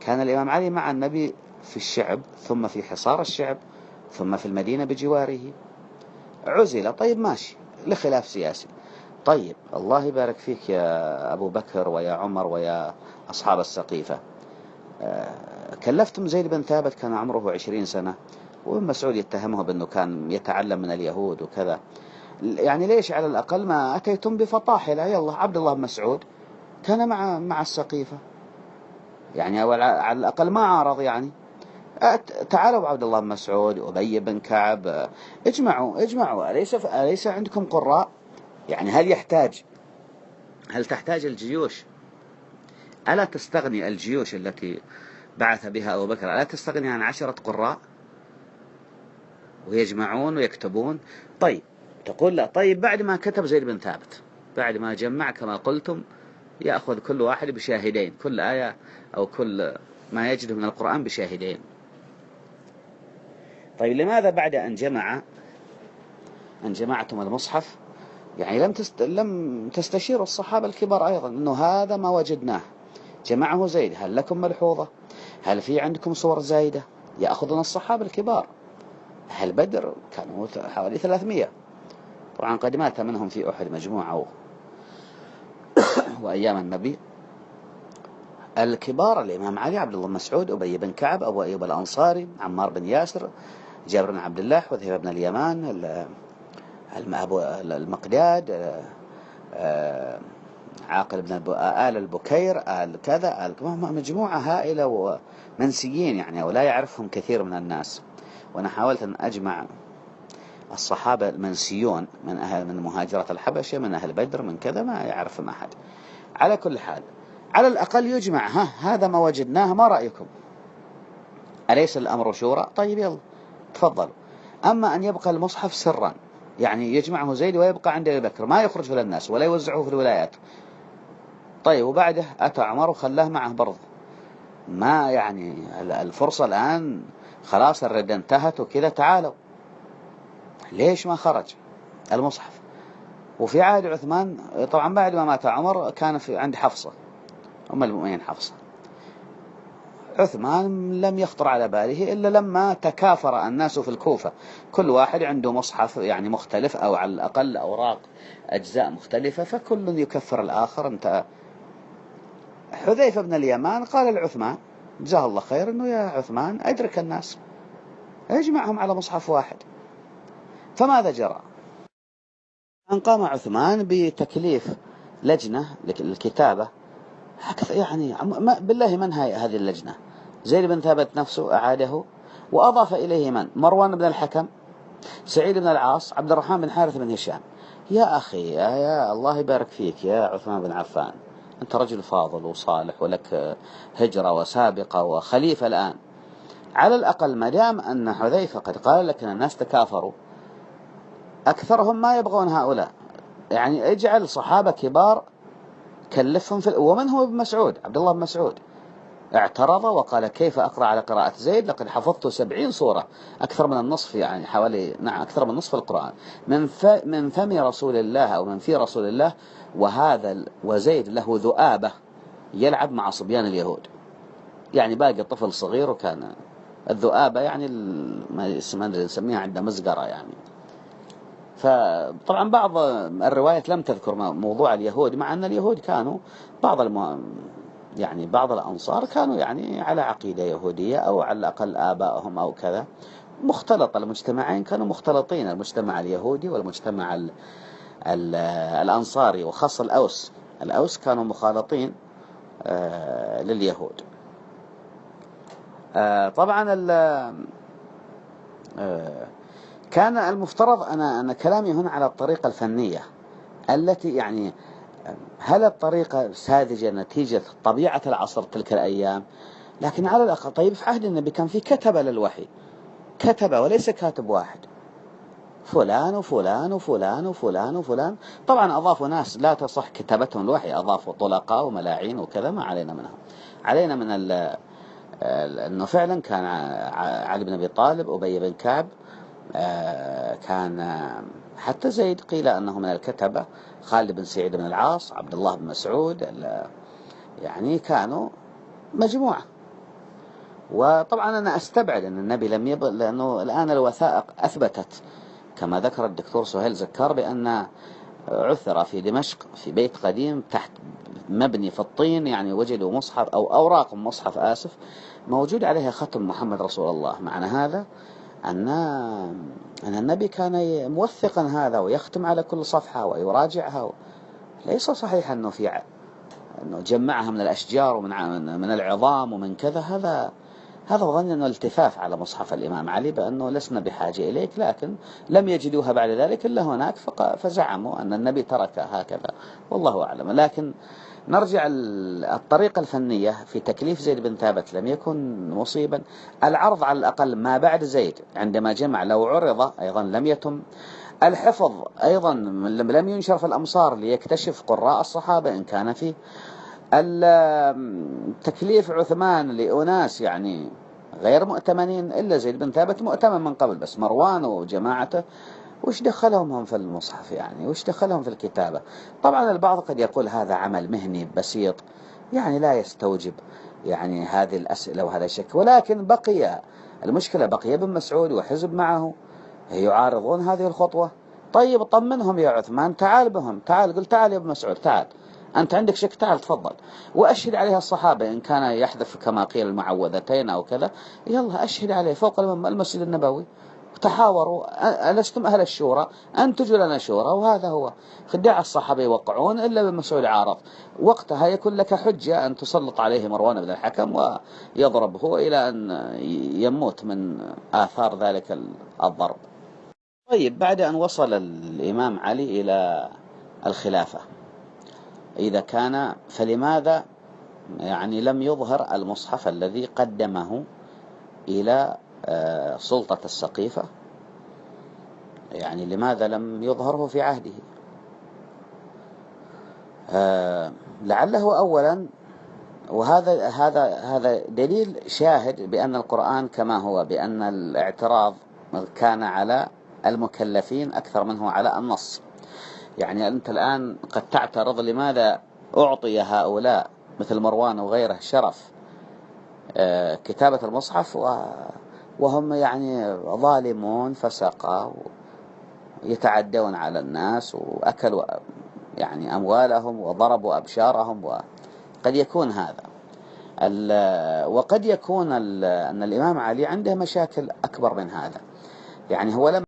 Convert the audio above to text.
كان الإمام علي مع النبي في الشعب، ثم في حصار الشعب، ثم في المدينة بجواره. عزل، طيب ماشي، لخلاف سياسي. طيب الله يبارك فيك يا أبو بكر ويا عمر ويا أصحاب السقيفة، كلفتم زيد بن ثابت كان عمره 20 سنة، وابن مسعود يتهمه بأنه كان يتعلم من اليهود وكذا، يعني ليش على الأقل ما أتيتم بفطاحلة؟ يلا عبد الله بن مسعود كان مع السقيفة، يعني على الأقل ما عارض يعني. تعالوا عبد الله بن مسعود، أبي بن كعب، اجمعوا. أليس عندكم قراء؟ يعني هل تحتاج الجيوش؟ ألا تستغني الجيوش التي بعث بها أبو بكر، ألا تستغني عن 10 قراء ويجمعون ويكتبون؟ طيب تقول لا، طيب بعد ما كتب زيد بن ثابت، بعد ما جمع كما قلتم، يأخذ كل واحد بشاهدين، كل آية أو كل ما يجده من القرآن بشاهدين. طيب لماذا بعد أن جمعتم المصحف يعني لم تستشيروا الصحابة الكبار أيضا أنه هذا ما وجدناه، جمعه زيد، هل لكم ملحوظة؟ هل في عندكم صور زايدة؟ يأخذون الصحابة الكبار. أهل بدر كانوا حوالي 300، طبعا قد مات منهم في أحد مجموعة وأيام النبي. الكبار الإمام علي، عبد الله بن مسعود، أبي بن كعب، أبو أيوب الأنصاري، عمار بن ياسر، جابر بن عبد الله، حذيفة بن اليمان، المقداد، عاقل بن آل البكير، آل كذا، مجموعة هائلة ومنسيين يعني، ولا يعرفهم كثير من الناس. وأنا حاولت أن أجمع الصحابة المنسيون من مهاجرة الحبشة، من أهل بدر، من كذا، ما يعرفهم أحد. على كل حال، على الأقل يجمع، هذا ما وجدناه، ما رأيكم؟ أليس الأمر شورى؟ طيب يلا تفضلوا. أما أن يبقى المصحف سرا، يعني يجمعه زيد ويبقى عند أبي بكر، ما يخرج للناس ولا يوزعه في الولايات، طيب وبعده أتى عمر وخلاه معه برضه، ما يعني الفرصة الآن خلاص، الردة انتهت وكذا، تعالوا، ليش ما خرج المصحف؟ وفي عهد عثمان طبعا بعد ما مات عمر كان عند حفصة أم المؤمنين حفصة، عثمان لم يخطر على باله إلا لما تكاثر الناس في الكوفة، كل واحد عنده مصحف يعني مختلف، أو على الأقل أوراق أجزاء مختلفة، فكل يكفر الآخر. انت حذيفة بن اليمان قال لعثمان جزاه الله خير أنه يا عثمان أدرك الناس، اجمعهم على مصحف واحد. فماذا جرى؟ أن قام عثمان بتكليف لجنة للكتابة، يعني بالله من هذه اللجنة؟ زيد بن ثابت نفسه أعاده، وأضاف إليه من؟ مروان بن الحكم، سعيد بن العاص، عبد الرحمن بن حارث بن هشام. يا أخي يا الله يبارك فيك يا عثمان بن عفان، أنت رجل فاضل وصالح ولك هجرة وسابقة وخليفة الآن، على الأقل ما دام أن حذيفة قد قال لك أن الناس تكاثروا، أكثرهم ما يبغون هؤلاء، يعني اجعل صحابة كبار كلفهم ومن هو ابن مسعود؟ عبد الله بن مسعود اعترض وقال كيف أقرأ على قراءة زيد؟ لقد حفظت 70 سورة، أكثر من النصف، يعني حوالي أكثر من نصف القرآن من فم رسول الله أو من في رسول الله، وزيد له ذؤابة يلعب مع صبيان اليهود، يعني باقي طفل صغير، وكان الذؤابة يعني ما نسميها عندنا مزقرة يعني. فطبعا بعض الروايات لم تذكر موضوع اليهود، مع أن اليهود كانوا يعني بعض الأنصار كانوا يعني على عقيدة يهودية، أو على الأقل آبائهم أو كذا، مختلط، المجتمعين كانوا مختلطين، المجتمع اليهودي والمجتمع الأنصاري، وخاصة الأوس كانوا مخالطين لليهود. طبعا كان المفترض أنا كلامي هنا على الطريقة الفنية التي يعني، هل الطريقة ساذجة نتيجة طبيعة العصر تلك الأيام؟ لكن على الأقل طيب في عهد النبي كان في كتبة للوحي، كتبة وليس كاتب واحد، فلان وفلان وفلان وفلان وفلان، طبعا أضافوا ناس لا تصح كتابتهم الوحي، أضافوا طلقاء وملاعين وكذا، ما علينا منهم، علينا من أنه فعلا كان علي بن أبي طالب، أبي بن كعب، كان حتى زيد قيل أنه من الكتبة، خالد بن سعيد بن العاص، عبد الله بن مسعود، يعني كانوا مجموعة. وطبعا أنا أستبعد أن النبي لم لأنه الآن الوثائق أثبتت كما ذكر الدكتور سهيل زكار بأن عثر في دمشق في بيت قديم تحت مبني في الطين، يعني وجدوا مصحف أو أوراق مصحف آسف موجود عليها ختم محمد رسول الله. معنى هذا أن النبي كان موثقا هذا ويختم على كل صفحة ويراجعها. ليس صحيح أنه أنه جمعها من الأشجار ومن العظام ومن كذا. هذا ظن أنه التفاف على مصحف الإمام علي بأنه لسنا بحاجة إليك، لكن لم يجدوها بعد ذلك إلا هناك فزعموا أن النبي ترك هكذا، والله أعلم. لكن نرجع الطريقة الفنية في تكليف زيد بن ثابت لم يكن مصيبا. العرض على الأقل ما بعد زيد عندما جمع لو عرض أيضا لم يتم. الحفظ أيضا لم ينشر في الأمصار ليكتشف قراء الصحابة إن كان فيه. تكليف عثمان لأناس يعني غير مؤتمنين، إلا زيد بن ثابت مؤتمن من قبل، بس مروان وجماعته وش دخلهم هم في المصحف يعني، وش دخلهم في الكتابة؟ طبعا البعض قد يقول هذا عمل مهني بسيط يعني لا يستوجب يعني هذه الأسئلة وهذا الشك، ولكن المشكلة بقي ابن مسعود وحزب معه يعارضون هذه الخطوة. طيب طمنهم يا عثمان، تعال بهم، تعال قل تعال يا ابن مسعود، تعال أنت عندك شك، تعال تفضل، وأشهد عليها الصحابة إن كان يحذف كما قيل المعوذتين أو كذا، يلا أشهد عليه فوق المسجد النبوي، تحاوروا، ألستم أهل الشورى، أنتجوا لنا شورى. وهذا هو خداع الصحابة يوقعون إلا بن مسعود عارض، وقتها يكون لك حجة أن تسلط عليه مروان بن الحكم ويضربه إلى أن يموت من آثار ذلك الضرب. طيب بعد أن وصل الإمام علي إلى الخلافة إذا كان، فلماذا يعني لم يظهر المصحف الذي قدمه إلى سلطة السقيفة؟ يعني لماذا لم يظهره في عهده؟ لعله أولا، وهذا دليل شاهد بأن القرآن كما هو، بأن الاعتراض كان على المكلفين أكثر منه على النص. يعني أنت الآن قد تعترض لماذا أعطي هؤلاء مثل مروان وغيره شرف كتابة المصحف وهم يعني ظالمون فسقة يتعدون على الناس وأكلوا يعني أموالهم وضربوا أبشارهم، وقد يكون هذا وقد يكون أن الإمام علي عنده مشاكل أكبر من هذا. يعني هو لم